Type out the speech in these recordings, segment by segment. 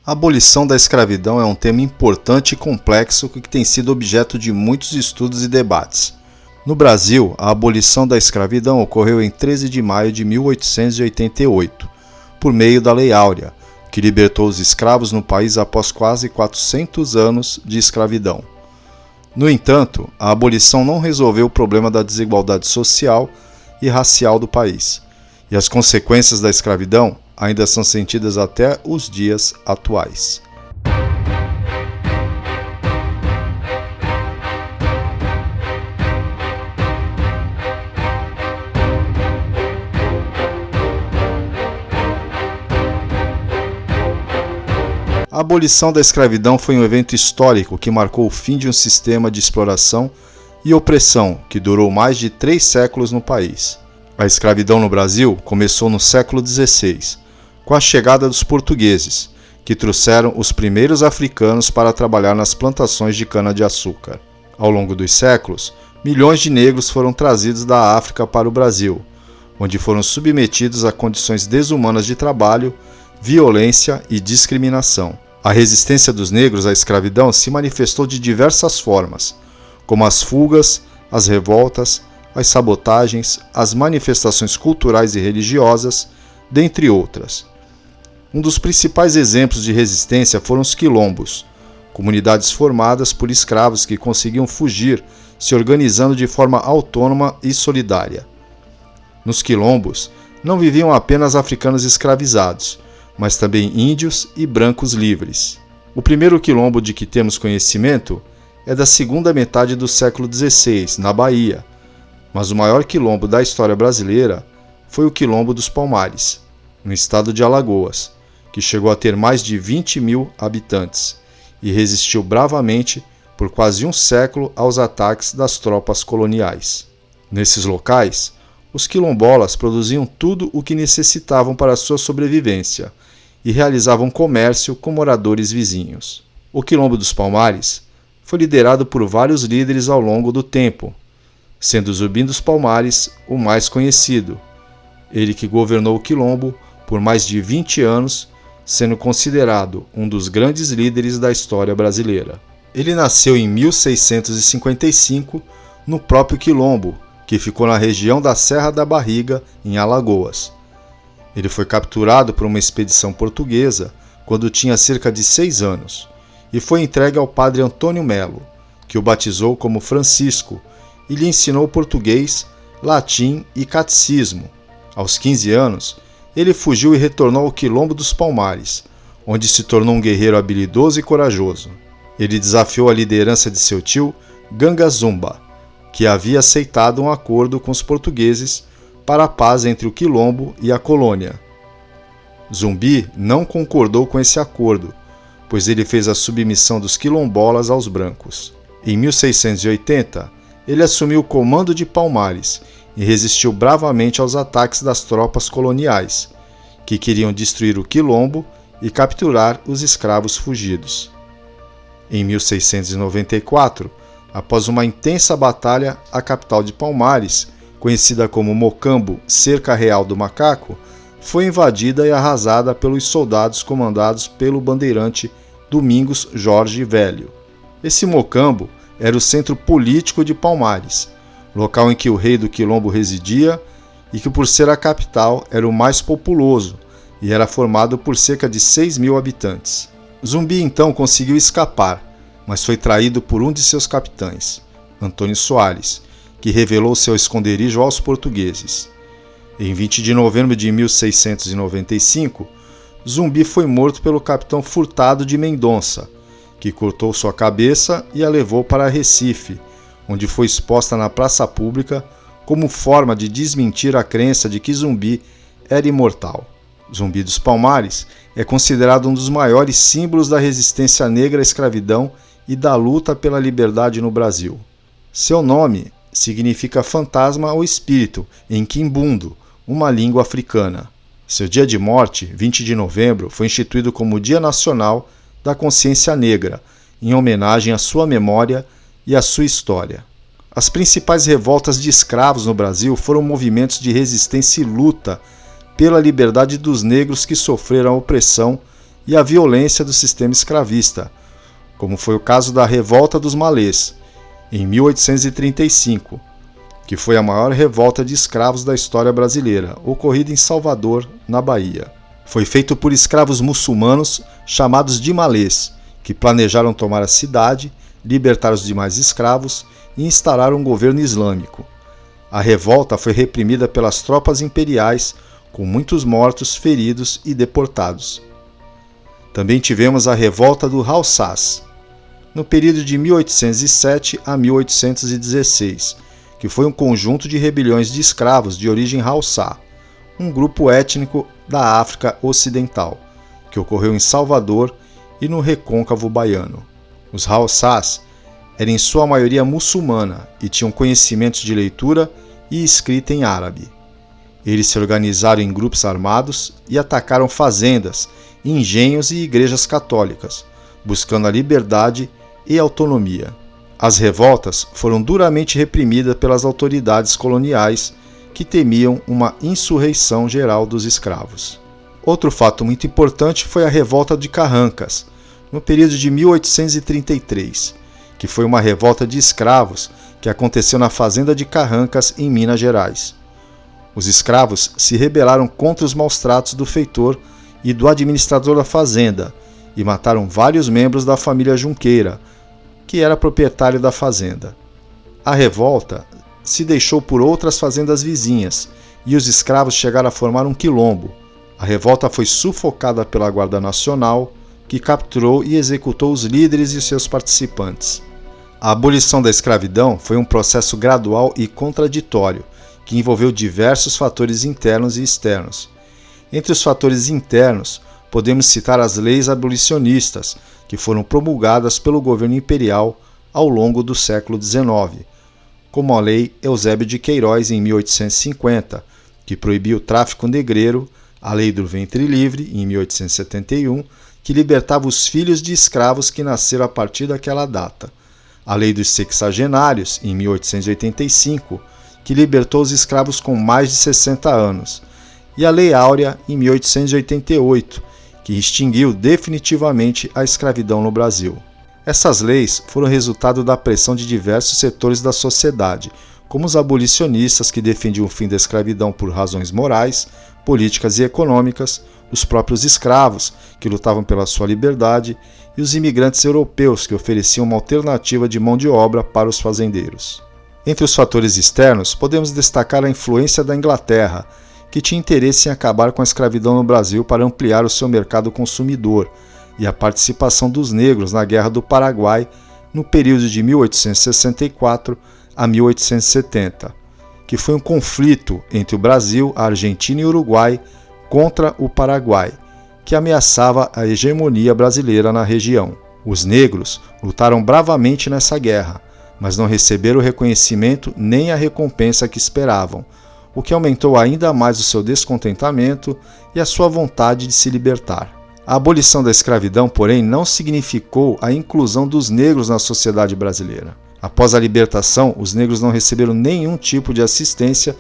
A abolição da escravidão é um tema importante e complexo que tem sido objeto de muitos estudos e debates. No Brasil, a abolição da escravidão ocorreu em 13 de maio de 1888, por meio da Lei Áurea, que libertou os escravos no país após quase 400 anos de escravidão. No entanto, a abolição não resolveu o problema da desigualdade social e racial do país, e as consequências da escravidão ainda são sentidas até os dias atuais. A abolição da escravidão foi um evento histórico que marcou o fim de um sistema de exploração e opressão que durou mais de 3 séculos no país. A escravidão no Brasil começou no século XVI, com a chegada dos portugueses, que trouxeram os primeiros africanos para trabalhar nas plantações de cana-de-açúcar. Ao longo dos séculos, milhões de negros foram trazidos da África para o Brasil, onde foram submetidos a condições desumanas de trabalho, violência e discriminação. A resistência dos negros à escravidão se manifestou de diversas formas, como as fugas, as revoltas, as sabotagens, as manifestações culturais e religiosas, dentre outras. Um dos principais exemplos de resistência foram os quilombos, comunidades formadas por escravos que conseguiam fugir se organizando de forma autônoma e solidária. Nos quilombos, não viviam apenas africanos escravizados, mas também índios e brancos livres. O primeiro quilombo de que temos conhecimento é da segunda metade do século XVI, na Bahia, mas o maior quilombo da história brasileira foi o Quilombo dos Palmares, no estado de Alagoas, que chegou a ter mais de 20 mil habitantes e resistiu bravamente por quase um século aos ataques das tropas coloniais. Nesses locais, os quilombolas produziam tudo o que necessitavam para sua sobrevivência e realizavam comércio com moradores vizinhos. O Quilombo dos Palmares foi liderado por vários líderes ao longo do tempo, sendo Zumbi dos Palmares o mais conhecido, ele que governou o Quilombo por mais de 20 anos, sendo considerado um dos grandes líderes da história brasileira. Ele nasceu em 1655 no próprio Quilombo, que ficou na região da Serra da Barriga, em Alagoas. Ele foi capturado por uma expedição portuguesa quando tinha cerca de 6 anos e foi entregue ao padre Antônio Melo, que o batizou como Francisco e lhe ensinou português, latim e catecismo. Aos 15 anos, ele fugiu e retornou ao Quilombo dos Palmares, onde se tornou um guerreiro habilidoso e corajoso. Ele desafiou a liderança de seu tio, Ganga Zumba, que havia aceitado um acordo com os portugueses para a paz entre o Quilombo e a colônia. Zumbi não concordou com esse acordo, pois ele fez a submissão dos quilombolas aos brancos. Em 1680, ele assumiu o comando de Palmares e resistiu bravamente aos ataques das tropas coloniais, que queriam destruir o Quilombo e capturar os escravos fugidos. Em 1694, após uma intensa batalha, a capital de Palmares, conhecida como Mocambo, Cerca Real do Macaco, foi invadida e arrasada pelos soldados comandados pelo bandeirante Domingos Jorge Velho. Esse Mocambo era o centro político de Palmares, local em que o rei do Quilombo residia e que, por ser a capital, era o mais populoso e era formado por cerca de 6.000 habitantes. Zumbi então conseguiu escapar, mas foi traído por um de seus capitães, Antônio Soares, que revelou seu esconderijo aos portugueses. Em 20 de novembro de 1695, Zumbi foi morto pelo capitão Furtado de Mendonça, que cortou sua cabeça e a levou para Recife, onde foi exposta na praça pública como forma de desmentir a crença de que Zumbi era imortal. Zumbi dos Palmares é considerado um dos maiores símbolos da resistência negra à escravidão e da luta pela liberdade no Brasil. Seu nome significa fantasma ou espírito em Quimbundo, uma língua africana. Seu dia de morte, 20 de novembro, foi instituído como Dia Nacional da Consciência Negra, em homenagem à sua memória e à sua história. As principais revoltas de escravos no Brasil foram movimentos de resistência e luta pela liberdade dos negros que sofreram a opressão e a violência do sistema escravista, como foi o caso da Revolta dos Malês, em 1835, que foi a maior revolta de escravos da história brasileira, ocorrida em Salvador, na Bahia. Foi feito por escravos muçulmanos chamados de malês, que planejaram tomar a cidade, libertar os demais escravos e instaurar um governo islâmico. A revolta foi reprimida pelas tropas imperiais, com muitos mortos, feridos e deportados. Também tivemos a Revolta do Hausás, no período de 1807 a 1816, que foi um conjunto de rebeliões de escravos de origem Haussá, um grupo étnico da África Ocidental, que ocorreu em Salvador e no Recôncavo Baiano. Os Haussás eram em sua maioria muçulmana e tinham conhecimentos de leitura e escrita em árabe. Eles se organizaram em grupos armados e atacaram fazendas, engenhos e igrejas católicas, buscando a liberdade e autonomia. As revoltas foram duramente reprimidas pelas autoridades coloniais, que temiam uma insurreição geral dos escravos. Outro fato muito importante foi a Revolta de Carrancas, no período de 1833, que foi uma revolta de escravos que aconteceu na fazenda de Carrancas, em Minas Gerais. Os escravos se rebelaram contra os maus-tratos do feitor e do administrador da fazenda e mataram vários membros da família Junqueira, que era proprietário da fazenda. A revolta se deixou por outras fazendas vizinhas e os escravos chegaram a formar um quilombo. A revolta foi sufocada pela Guarda Nacional, que capturou e executou os líderes e seus participantes. A abolição da escravidão foi um processo gradual e contraditório, que envolveu diversos fatores internos e externos. Entre os fatores internos, podemos citar as leis abolicionistas, que foram promulgadas pelo governo imperial ao longo do século XIX, como a Lei Eusébio de Queiroz em 1850, que proibia o tráfico negreiro, a Lei do Ventre Livre em 1871, que libertava os filhos de escravos que nasceram a partir daquela data, a Lei dos Sexagenários em 1885, que libertou os escravos com mais de 60 anos, e a Lei Áurea em 1888, que extinguiu definitivamente a escravidão no Brasil. Essas leis foram resultado da pressão de diversos setores da sociedade, como os abolicionistas, que defendiam o fim da escravidão por razões morais, políticas e econômicas, os próprios escravos, que lutavam pela sua liberdade, e os imigrantes europeus, que ofereciam uma alternativa de mão de obra para os fazendeiros. Entre os fatores externos, podemos destacar a influência da Inglaterra, que tinha interesse em acabar com a escravidão no Brasil para ampliar o seu mercado consumidor, e a participação dos negros na Guerra do Paraguai no período de 1864 a 1870, que foi um conflito entre o Brasil, a Argentina e o Uruguai contra o Paraguai, que ameaçava a hegemonia brasileira na região. Os negros lutaram bravamente nessa guerra, mas não receberam o reconhecimento nem a recompensa que esperavam, o que aumentou ainda mais o seu descontentamento e a sua vontade de se libertar. A abolição da escravidão, porém, não significou a inclusão dos negros na sociedade brasileira. Após a libertação, os negros não receberam nenhum tipo de assistência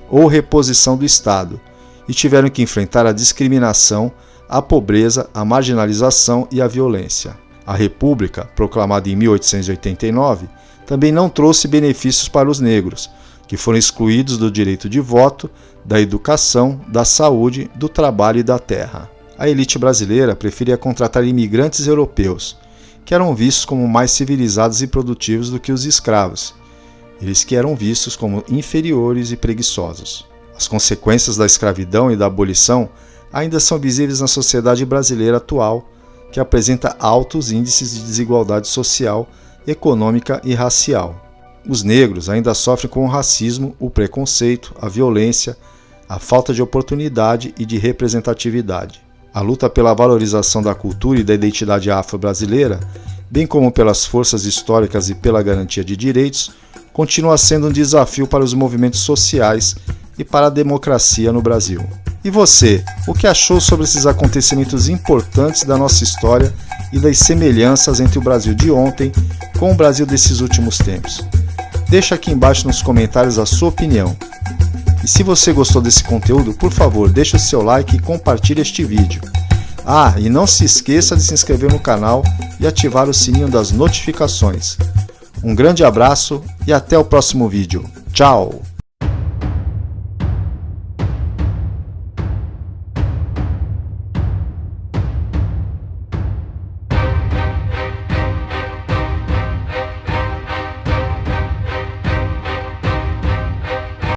ou reposição do Estado e tiveram que enfrentar a discriminação, a pobreza, a marginalização e a violência. A República, proclamada em 1889, também não trouxe benefícios para os negros, que foram excluídos do direito de voto, da educação, da saúde, do trabalho e da terra. A elite brasileira preferia contratar imigrantes europeus, que eram vistos como mais civilizados e produtivos do que os escravos, eles que eram vistos como inferiores e preguiçosos. As consequências da escravidão e da abolição ainda são visíveis na sociedade brasileira atual, que apresenta altos índices de desigualdade social, econômica e racial. Os negros ainda sofrem com o racismo, o preconceito, a violência, a falta de oportunidade e de representatividade. A luta pela valorização da cultura e da identidade afro-brasileira, bem como pelas forças históricas e pela garantia de direitos, continua sendo um desafio para os movimentos sociais e para a democracia no Brasil. E você, o que achou sobre esses acontecimentos importantes da nossa história e das semelhanças entre o Brasil de ontem com o Brasil desses últimos tempos? Deixa aqui embaixo nos comentários a sua opinião. E se você gostou desse conteúdo, por favor, deixe o seu like e compartilhe este vídeo. Ah, e não se esqueça de se inscrever no canal e ativar o sininho das notificações. Um grande abraço e até o próximo vídeo. Tchau!